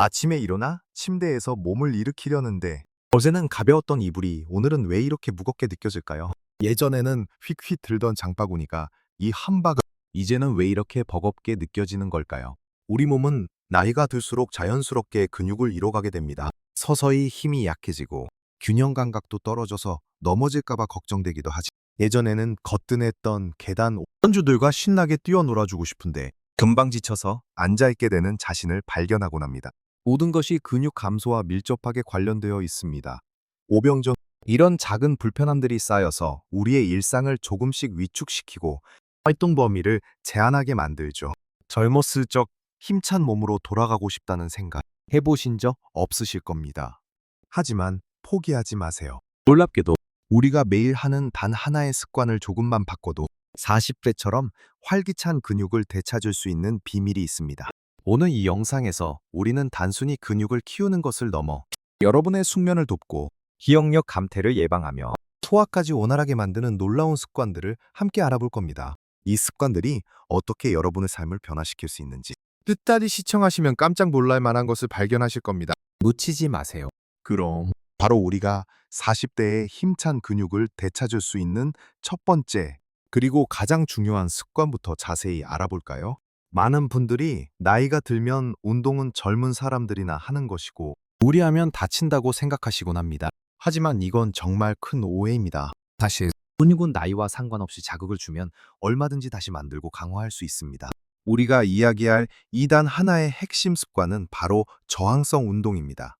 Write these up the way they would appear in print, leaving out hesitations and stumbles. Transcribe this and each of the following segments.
아침에 일어나 침대에서 몸을 일으키려는데 어제는 가벼웠던 이불이 오늘은 왜 이렇게 무겁게 느껴질까요? 예전에는 휙휙 들던 장바구니가 이 한박은 이제는 왜 이렇게 버겁게 느껴지는 걸까요? 우리 몸은 나이가 들수록 자연스럽게 근육을 잃어가게 됩니다. 서서히 힘이 약해지고 균형 감각도 떨어져서 넘어질까봐 걱정되기도 하지. 예전에는 거뜬했던 계단 원주들과 신나게 뛰어놀아주고 싶은데 금방 지쳐서 앉아있게 되는 자신을 발견하곤 합니다. 모든 것이 근육 감소와 밀접하게 관련되어 있습니다. 오병전 이런 작은 불편함들이 쌓여서 우리의 일상을 조금씩 위축시키고 활동 범위를 제한하게 만들죠. 젊었을 적 힘찬 몸으로 돌아가고 싶다는 생각 해보신 적 없으실 겁니다. 하지만 포기하지 마세요. 놀랍게도 우리가 매일 하는 단 하나의 습관을 조금만 바꿔도 40대처럼 활기찬 근육을 되찾을 수 있는 비밀이 있습니다. 오늘 이 영상에서 우리는 단순히 근육을 키우는 것을 넘어 여러분의 숙면을 돕고 기억력 감퇴를 예방하며 소화까지 원활하게 만드는 놀라운 습관들을 함께 알아볼 겁니다. 이 습관들이 어떻게 여러분의 삶을 변화시킬 수 있는지 끝까지 시청하시면 깜짝 놀랄 만한 것을 발견하실 겁니다. 놓치지 마세요. 그럼 바로 우리가 40대의 힘찬 근육을 되찾을 수 있는 첫 번째 그리고 가장 중요한 습관부터 자세히 알아볼까요? 많은 분들이 나이가 들면 운동은 젊은 사람들이나 하는 것이고 무리하면 다친다고 생각하시곤 합니다. 하지만 이건 정말 큰 오해입니다. 사실 근육은 나이와 상관없이 자극을 주면 얼마든지 다시 만들고 강화할 수 있습니다. 우리가 이야기할 2단 하나의 핵심 습관은 바로 저항성 운동입니다.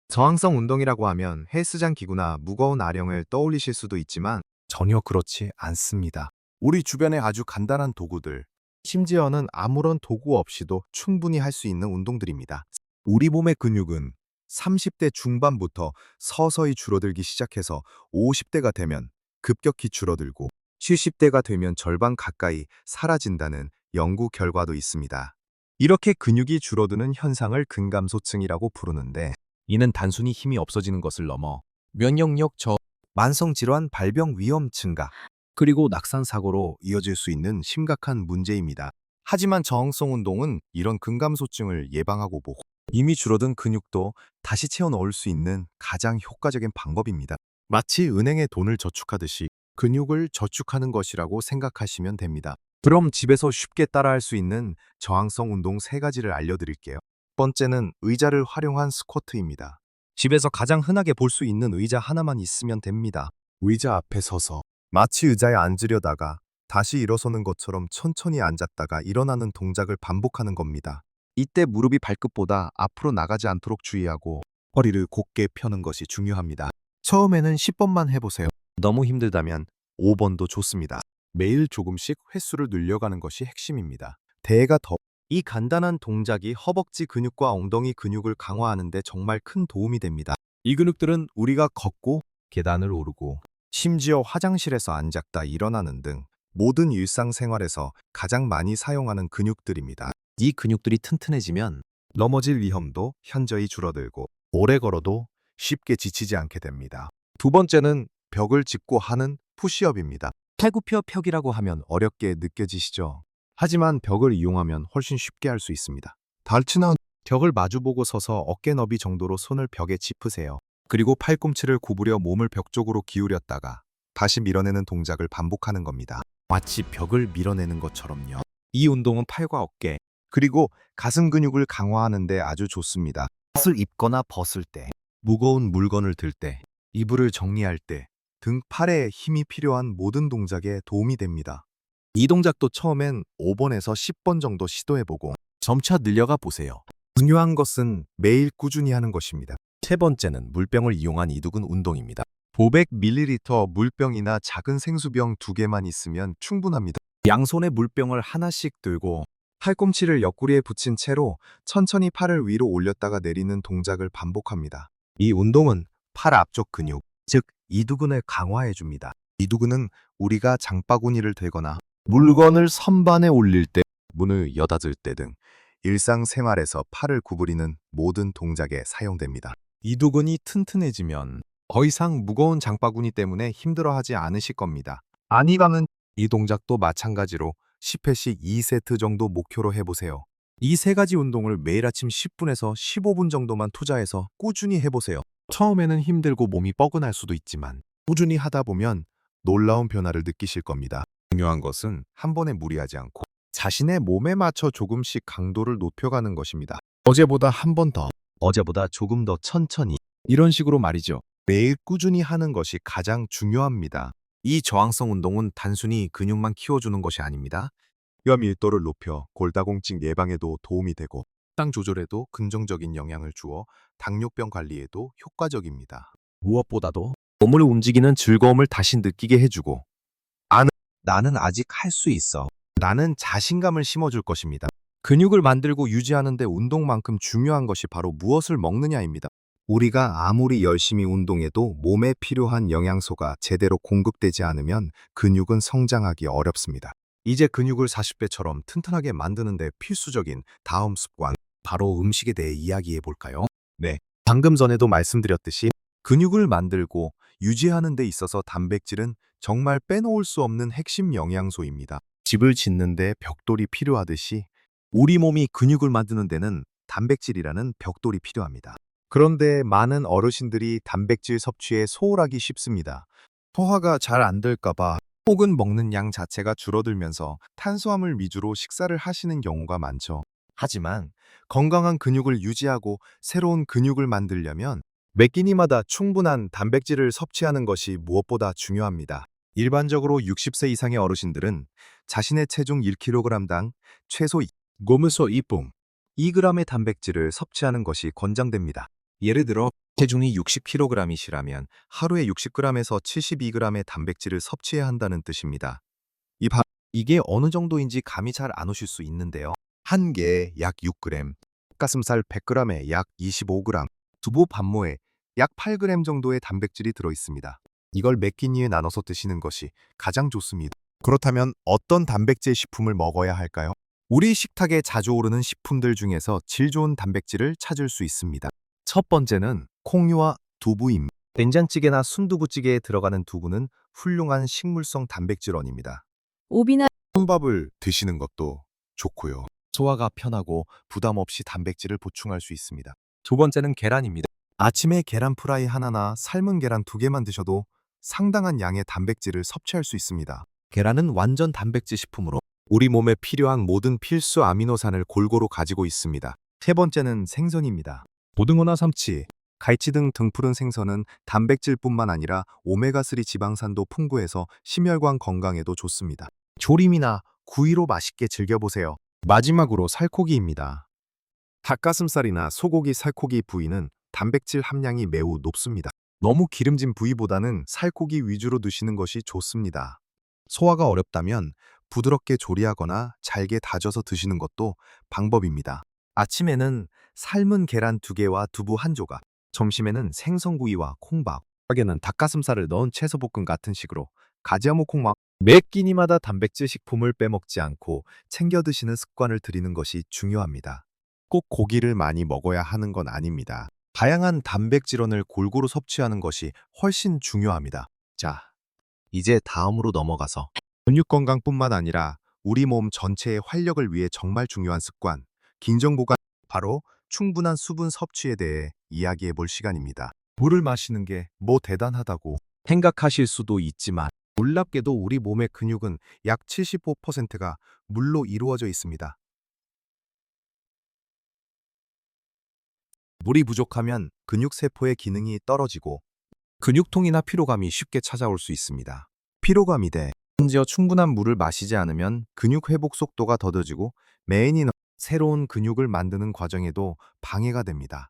저항성 운동이라고 하면 헬스장 기구나 무거운 아령을 떠올리실 수도 있지만 전혀 그렇지 않습니다. 우리 주변에 아주 간단한 도구들, 심지어는 아무런 도구 없이도 충분히 할 수 있는 운동들입니다. 우리 몸의 근육은 30대 중반부터 서서히 줄어들기 시작해서 50대가 되면 급격히 줄어들고 70대가 되면 절반 가까이 사라진다는 연구 결과도 있습니다. 이렇게 근육이 줄어드는 현상을 근감소증이라고 부르는데 이는 단순히 힘이 없어지는 것을 넘어 면역력 저하, 만성질환 발병 위험 증가, 그리고 낙산사고로 이어질 수 있는 심각한 문제입니다. 하지만 저항성 운동은 이런 근감소증을 예방하고 보고 이미 줄어든 근육도 다시 채워 넣을 수 있는 가장 효과적인 방법입니다. 마치 은행에 돈을 저축하듯이 근육을 저축하는 것이라고 생각하시면 됩니다. 그럼 집에서 쉽게 따라할 수 있는 저항성 운동 3가지를 알려드릴게요. 첫 번째는 의자를 활용한 스쿼트입니다. 집에서 가장 흔하게 볼 수 있는 의자 하나만 있으면 됩니다. 의자 앞에 서서 마치 의자에 앉으려다가 다시 일어서는 것처럼 천천히 앉았다가 일어나는 동작을 반복하는 겁니다. 이때 무릎이 발끝보다 앞으로 나가지 않도록 주의하고 허리를 곧게 펴는 것이 중요합니다. 처음에는 10번만 해보세요. 너무 힘들다면 5번도 좋습니다. 매일 조금씩 횟수를 늘려가는 것이 핵심입니다. 대가 더 이 간단한 동작이 허벅지 근육과 엉덩이 근육을 강화하는 데 정말 큰 도움이 됩니다. 이 근육들은 우리가 걷고 계단을 오르고 심지어 화장실에서 앉았다 일어나는 등 모든 일상생활에서 가장 많이 사용하는 근육들입니다. 이 근육들이 튼튼해지면 넘어질 위험도 현저히 줄어들고 오래 걸어도 쉽게 지치지 않게 됩니다. 두 번째는 벽을 짚고 하는 푸시업입니다. 팔굽혀 펴기라고 하면 어렵게 느껴지시죠? 하지만 벽을 이용하면 훨씬 쉽게 할 수 있습니다. 달치나 벽을 마주보고 서서 어깨 너비 정도로 손을 벽에 짚으세요. 그리고 팔꿈치를 구부려 몸을 벽 쪽으로 기울였다가 다시 밀어내는 동작을 반복하는 겁니다. 마치 벽을 밀어내는 것처럼요. 이 운동은 팔과 어깨, 그리고 가슴 근육을 강화하는 데 아주 좋습니다. 옷을 입거나 벗을 때, 무거운 물건을 들 때, 이불을 정리할 때 등 팔에 힘이 필요한 모든 동작에 도움이 됩니다. 이 동작도 처음엔 5번에서 10번 정도 시도해보고 점차 늘려가 보세요. 중요한 것은 매일 꾸준히 하는 것입니다. 세 번째는 물병을 이용한 이두근 운동입니다. 500ml 물병이나 작은 생수병 2개만 있으면 충분합니다. 양손에 물병을 하나씩 들고 팔꿈치를 옆구리에 붙인 채로 천천히 팔을 위로 올렸다가 내리는 동작을 반복합니다. 이 운동은 팔 앞쪽 근육, 즉 이두근을 강화해줍니다. 이두근은 우리가 장바구니를 들거나 물건을 선반에 올릴 때, 문을 여닫을 때 등 일상생활에서 팔을 구부리는 모든 동작에 사용됩니다. 이두근이 튼튼해지면 더 이상 무거운 장바구니 때문에 힘들어하지 않으실 겁니다. 아니라면 이 동작도 마찬가지로 10회씩 2세트 정도 목표로 해보세요. 이 세 가지 운동을 매일 아침 10분에서 15분 정도만 투자해서 꾸준히 해보세요. 처음에는 힘들고 몸이 뻐근할 수도 있지만 꾸준히 하다 보면 놀라운 변화를 느끼실 겁니다. 중요한 것은 한 번에 무리하지 않고 자신의 몸에 맞춰 조금씩 강도를 높여가는 것입니다. 어제보다 한 번 더, 어제보다 조금 더 천천히. 이런 식으로 말이죠. 매일 꾸준히 하는 것이 가장 중요합니다. 이 저항성 운동은 단순히 근육만 키워주는 것이 아닙니다. 뼈 밀도를 높여 골다공증 예방에도 도움이 되고 식단 조절에도 긍정적인 영향을 주어 당뇨병 관리에도 효과적입니다. 무엇보다도 몸을 움직이는 즐거움을 다시 느끼게 해주고 나는 아직 할 수 있어. 나는 자신감을 심어줄 것입니다. 근육을 만들고 유지하는 데 운동만큼 중요한 것이 바로 무엇을 먹느냐입니다. 우리가 아무리 열심히 운동해도 몸에 필요한 영양소가 제대로 공급되지 않으면 근육은 성장하기 어렵습니다. 이제 근육을 40배처럼 튼튼하게 만드는 데 필수적인 다음 습관, 바로 음식에 대해 이야기해 볼까요? 네. 방금 전에도 말씀드렸듯이 근육을 만들고 유지하는 데 있어서 단백질은 정말 빼놓을 수 없는 핵심 영양소입니다. 집을 짓는 데 벽돌이 필요하듯이 우리 몸이 근육을 만드는 데는 단백질이라는 벽돌이 필요합니다. 그런데 많은 어르신들이 단백질 섭취에 소홀하기 쉽습니다. 소화가 잘 안 될까봐 혹은 먹는 양 자체가 줄어들면서 탄수화물 위주로 식사를 하시는 경우가 많죠. 하지만 건강한 근육을 유지하고 새로운 근육을 만들려면 매 끼니마다 충분한 단백질을 섭취하는 것이 무엇보다 중요합니다. 일반적으로 60세 이상의 어르신들은 자신의 체중 1kg당 최소 고무소 2g의 단백질을 섭취하는 것이 권장됩니다. 예를 들어 체중이 60kg이시라면 하루에 60g에서 72g의 단백질을 섭취해야 한다는 뜻입니다. 이게 어느 정도인지 감이 잘 안 오실 수 있는데요. 한 개에 약 6g, 닭가슴살 100g에 약 25g, 두부 반모에 약 8g 정도의 단백질이 들어있습니다. 이걸 몇 끼니에 나눠서 드시는 것이 가장 좋습니다. 그렇다면 어떤 단백질 식품을 먹어야 할까요? 우리 식탁에 자주 오르는 식품들 중에서 질 좋은 단백질을 찾을 수 있습니다. 첫 번째는 콩류와 두부입니다. 된장찌개나 순두부찌개에 들어가는 두부는 훌륭한 식물성 단백질원입니다. 오비나 콩밥을 드시는 것도 좋고요. 소화가 편하고 부담 없이 단백질을 보충할 수 있습니다. 두 번째는 계란입니다. 아침에 계란 프라이 하나나 삶은 계란 2개만 드셔도 상당한 양의 단백질을 섭취할 수 있습니다. 계란은 완전 단백질 식품으로 우리 몸에 필요한 모든 필수 아미노산을 골고루 가지고 있습니다. 세 번째는 생선입니다. 고등어나 삼치, 갈치 등 등푸른 생선은 단백질뿐만 아니라 오메가3 지방산도 풍부해서 심혈관 건강에도 좋습니다. 조림이나 구이로 맛있게 즐겨보세요. 마지막으로 살코기입니다. 닭가슴살이나 소고기, 살코기 부위는 단백질 함량이 매우 높습니다. 너무 기름진 부위보다는 살코기 위주로 드시는 것이 좋습니다. 소화가 어렵다면 부드럽게 조리하거나 잘게 다져서 드시는 것도 방법입니다. 아침에는 삶은 계란 2개와 두부 1조각, 점심에는 생선구이와 콩밥, 저녁에는 닭가슴살을 넣은 채소볶음 같은 식으로 가지아모 콩밥, 매 끼니마다 단백질 식품을 빼먹지 않고 챙겨 드시는 습관을 들이는 것이 중요합니다. 꼭 고기를 많이 먹어야 하는 건 아닙니다. 다양한 단백질원을 골고루 섭취하는 것이 훨씬 중요합니다. 자, 이제 다음으로 넘어가서 근육 건강뿐만 아니라 우리 몸 전체의 활력을 위해 정말 중요한 습관, 긴장보관, 바로 충분한 수분 섭취에 대해 이야기해 볼 시간입니다. 물을 마시는 게 뭐 대단하다고 생각하실 수도 있지만 놀랍게도 우리 몸의 근육은 약 75%가 물로 이루어져 있습니다. 물이 부족하면 근육세포의 기능이 떨어지고 근육통이나 피로감이 쉽게 찾아올 수 있습니다. 피로감이 돼 심지어 충분한 물을 마시지 않으면 근육 회복 속도가 더뎌지고 매인이 새로운 근육을 만드는 과정에도 방해가 됩니다.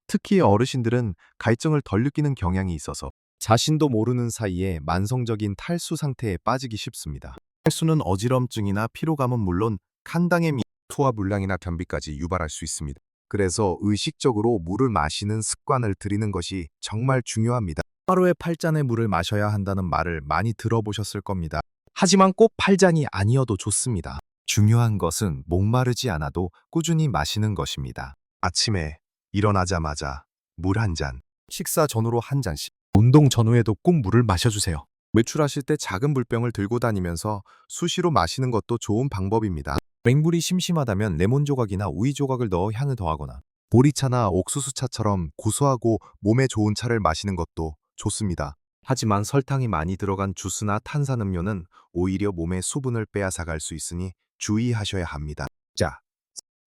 특히 어르신들은 갈증을 덜 느끼는 경향이 있어서 자신도 모르는 사이에 만성적인 탈수 상태에 빠지기 쉽습니다. 탈수는 어지럼증이나 피로감은 물론 칸당의 소화 불량이나 변비까지 유발할 수 있습니다. 그래서 의식적으로 물을 마시는 습관을 들이는 것이 정말 중요합니다. 하루에 8잔의 물을 마셔야 한다는 말을 많이 들어보셨을 겁니다. 하지만 꼭 8잔이 아니어도 좋습니다. 중요한 것은 목마르지 않아도 꾸준히 마시는 것입니다. 아침에 일어나자마자 물 한 잔, 식사 전후로 한 잔씩, 운동 전후에도 꼭 물을 마셔주세요. 외출하실 때 작은 물병을 들고 다니면서 수시로 마시는 것도 좋은 방법입니다. 맹물이 심심하다면 레몬 조각이나 우유 조각을 넣어 향을 더하거나 보리차나 옥수수차처럼 고소하고 몸에 좋은 차를 마시는 것도 좋습니다. 하지만 설탕이 많이 들어간 주스나 탄산음료는 오히려 몸의 수분을 빼앗아갈 수 있으니 주의하셔야 합니다. 자,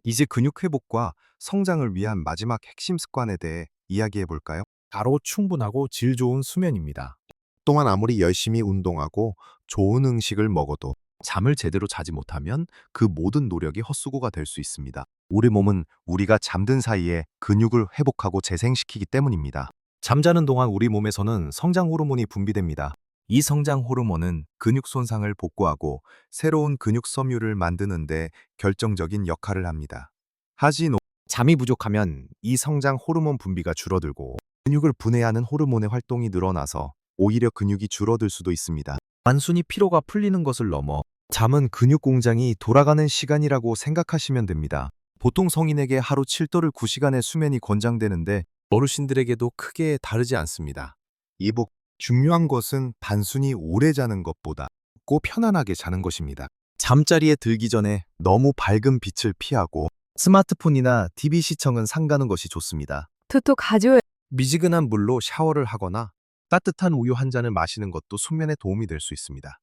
이제 근육 회복과 성장을 위한 마지막 핵심 습관에 대해 이야기해 볼까요? 바로 충분하고 질 좋은 수면입니다. 또한 아무리 열심히 운동하고 좋은 음식을 먹어도 잠을 제대로 자지 못하면 그 모든 노력이 헛수고가 될 수 있습니다. 우리 몸은 우리가 잠든 사이에 근육을 회복하고 재생시키기 때문입니다. 잠자는 동안 우리 몸에서는 성장 호르몬이 분비됩니다. 이 성장 호르몬은 근육 손상을 복구하고 새로운 근육 섬유를 만드는데 결정적인 역할을 합니다. 하지만 잠이 부족하면 이 성장 호르몬 분비가 줄어들고 근육을 분해하는 호르몬의 활동이 늘어나서 오히려 근육이 줄어들 수도 있습니다. 단순히 피로가 풀리는 것을 넘어 잠은 근육 공장이 돌아가는 시간이라고 생각하시면 됩니다. 보통 성인에게 하루 7도를 9시간의 수면이 권장되는데 어르신들에게도 크게 다르지 않습니다. 이복 중요한 것은 단순히 오래 자는 것보다 꼭 편안하게 자는 것입니다. 잠자리에 들기 전에 너무 밝은 빛을 피하고 스마트폰이나 TV 시청은 삼가는 것이 좋습니다. 톡톡 가져요. 미지근한 물로 샤워를 하거나 따뜻한 우유 한 잔을 마시는 것도 숙면에 도움이 될 수 있습니다.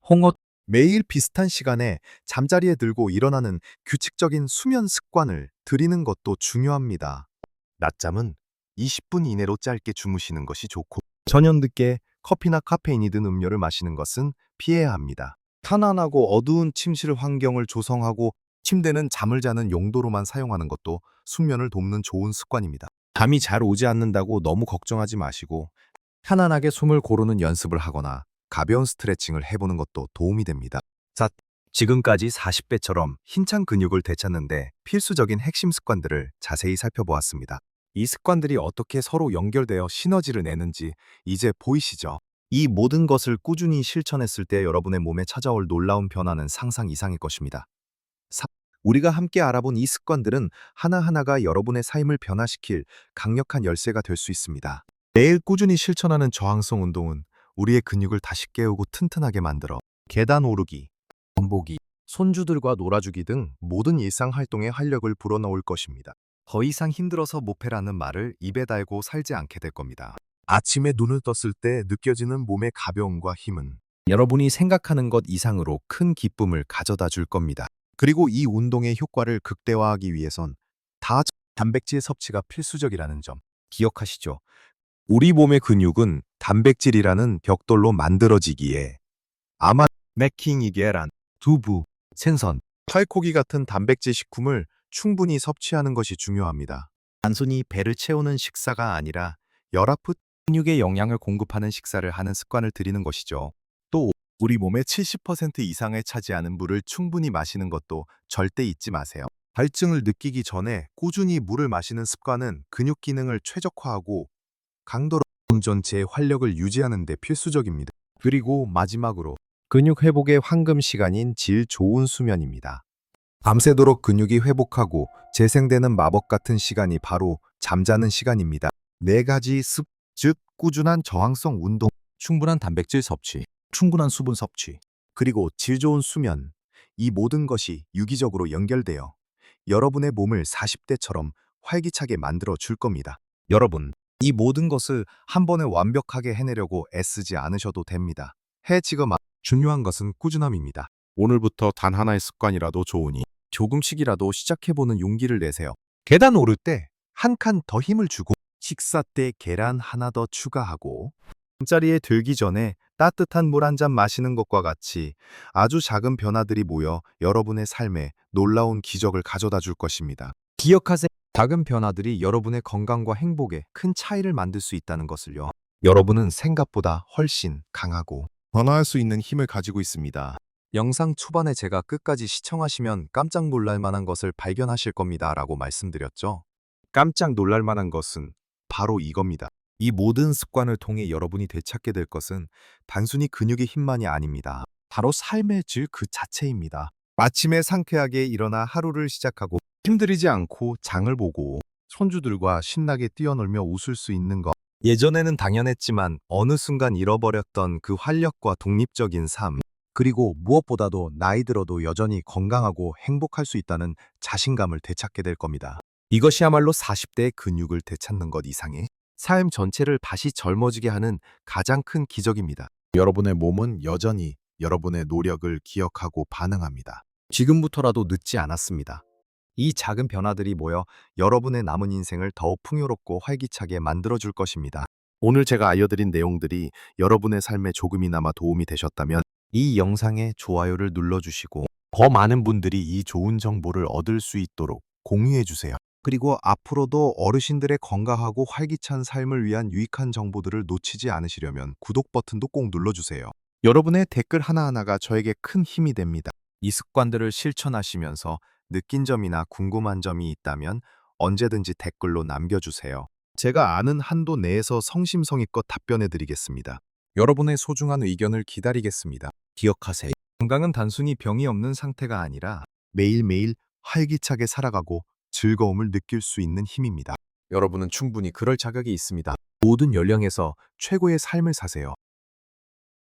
홍어 매일 비슷한 시간에 잠자리에 들고 일어나는 규칙적인 수면 습관을 들이는 것도 중요합니다. 낮잠은 20분 이내로 짧게 주무시는 것이 좋고 저녁 늦게 커피나 카페인이 든 음료를 마시는 것은 피해야 합니다. 편안하고 어두운 침실 환경을 조성하고 침대는 잠을 자는 용도로만 사용하는 것도 숙면을 돕는 좋은 습관입니다. 잠이 잘 오지 않는다고 너무 걱정하지 마시고 편안하게 숨을 고르는 연습을 하거나 가벼운 스트레칭을 해보는 것도 도움이 됩니다. 자, 지금까지 40배처럼 힘찬 근육을 되찾는데 필수적인 핵심 습관들을 자세히 살펴보았습니다. 이 습관들이 어떻게 서로 연결되어 시너지를 내는지 이제 보이시죠? 이 모든 것을 꾸준히 실천했을 때 여러분의 몸에 찾아올 놀라운 변화는 상상 이상일 것입니다. 우리가 함께 알아본 이 습관들은 하나하나가 여러분의 삶을 변화시킬 강력한 열쇠가 될 수 있습니다. 매일 꾸준히 실천하는 저항성 운동은 우리의 근육을 다시 깨우고 튼튼하게 만들어 계단 오르기, 원보기, 손주들과 놀아주기 등 모든 일상 활동에 활력을 불어넣을 것입니다. 더 이상 힘들어서 못해라는 말을 입에 달고 살지 않게 될 겁니다. 아침에 눈을 떴을 때 느껴지는 몸의 가벼움과 힘은 여러분이 생각하는 것 이상으로 큰 기쁨을 가져다 줄 겁니다. 그리고 이 운동의 효과를 극대화하기 위해선 단백질 섭취가 필수적이라는 점 기억하시죠? 우리 몸의 근육은 단백질이라는 벽돌로 만들어지기에 아마 맥킹이 계란, 두부, 생선, 살코기 같은 단백질 식품을 충분히 섭취하는 것이 중요합니다. 단순히 배를 채우는 식사가 아니라 열아프 근육에 영양을 공급하는 식사를 하는 습관을 들이는 것이죠. 또 우리 몸의 70% 이상을 차지하는 물을 충분히 마시는 것도 절대 잊지 마세요. 갈증을 느끼기 전에 꾸준히 물을 마시는 습관은 근육 기능을 최적화하고 강도로 몸 전체의 활력을 유지하는 데 필수적입니다. 그리고 마지막으로 근육 회복의 황금 시간인 질 좋은 수면입니다. 밤새도록 근육이 회복하고 재생되는 마법 같은 시간이 바로 잠자는 시간입니다. 4가지 습, 즉 꾸준한 저항성 운동, 충분한 단백질 섭취, 충분한 수분 섭취, 그리고 질 좋은 수면, 이 모든 것이 유기적으로 연결되어 여러분의 몸을 40대처럼 활기차게 만들어 줄 겁니다. 여러분, 이 모든 것을 한 번에 완벽하게 해내려고 애쓰지 않으셔도 됩니다. 지금 중요한 것은 꾸준함입니다. 오늘부터 단 하나의 습관이라도 좋으니 조금씩이라도 시작해보는 용기를 내세요. 계단 오를 때 한 칸 더 힘을 주고 식사 때 계란 하나 더 추가하고 잠자리에 들기 전에 따뜻한 물 한 잔 마시는 것과 같이 아주 작은 변화들이 모여 여러분의 삶에 놀라운 기적을 가져다 줄 것입니다. 기억하세요. 작은 변화들이 여러분의 건강과 행복에 큰 차이를 만들 수 있다는 것을요. 여러분은 생각보다 훨씬 강하고 변화할 수 있는 힘을 가지고 있습니다. 영상 초반에 제가 끝까지 시청하시면 깜짝 놀랄 만한 것을 발견하실 겁니다 라고 말씀드렸죠. 깜짝 놀랄 만한 것은 바로 이겁니다. 이 모든 습관을 통해 여러분이 되찾게 될 것은 단순히 근육의 힘만이 아닙니다. 바로 삶의 질 그 자체입니다. 아침에 상쾌하게 일어나 하루를 시작하고 힘들이지 않고 장을 보고 손주들과 신나게 뛰어놀며 웃을 수 있는 것. 예전에는 당연했지만 어느 순간 잃어버렸던 그 활력과 독립적인 삶. 그리고 무엇보다도 나이 들어도 여전히 건강하고 행복할 수 있다는 자신감을 되찾게 될 겁니다. 이것이야말로 40대의 근육을 되찾는 것 이상의 삶 전체를 다시 젊어지게 하는 가장 큰 기적입니다. 여러분의 몸은 여전히 여러분의 노력을 기억하고 반응합니다. 지금부터라도 늦지 않았습니다. 이 작은 변화들이 모여 여러분의 남은 인생을 더욱 풍요롭고 활기차게 만들어줄 것입니다. 오늘 제가 알려드린 내용들이 여러분의 삶에 조금이나마 도움이 되셨다면 이 영상에 좋아요를 눌러주시고 더 많은 분들이 이 좋은 정보를 얻을 수 있도록 공유해주세요. 그리고 앞으로도 어르신들의 건강하고 활기찬 삶을 위한 유익한 정보들을 놓치지 않으시려면 구독 버튼도 꼭 눌러주세요. 여러분의 댓글 하나하나가 저에게 큰 힘이 됩니다. 이 습관들을 실천하시면서 느낀 점이나 궁금한 점이 있다면 언제든지 댓글로 남겨주세요. 제가 아는 한도 내에서 성심성의껏 답변해 드리겠습니다. 여러분의 소중한 의견을 기다리겠습니다. 기억하세요. 건강은 단순히 병이 없는 상태가 아니라 매일매일 활기차게 살아가고 즐거움을 느낄 수 있는 힘입니다. 여러분은 충분히 그럴 자격이 있습니다. 모든 연령에서 최고의 삶을 사세요.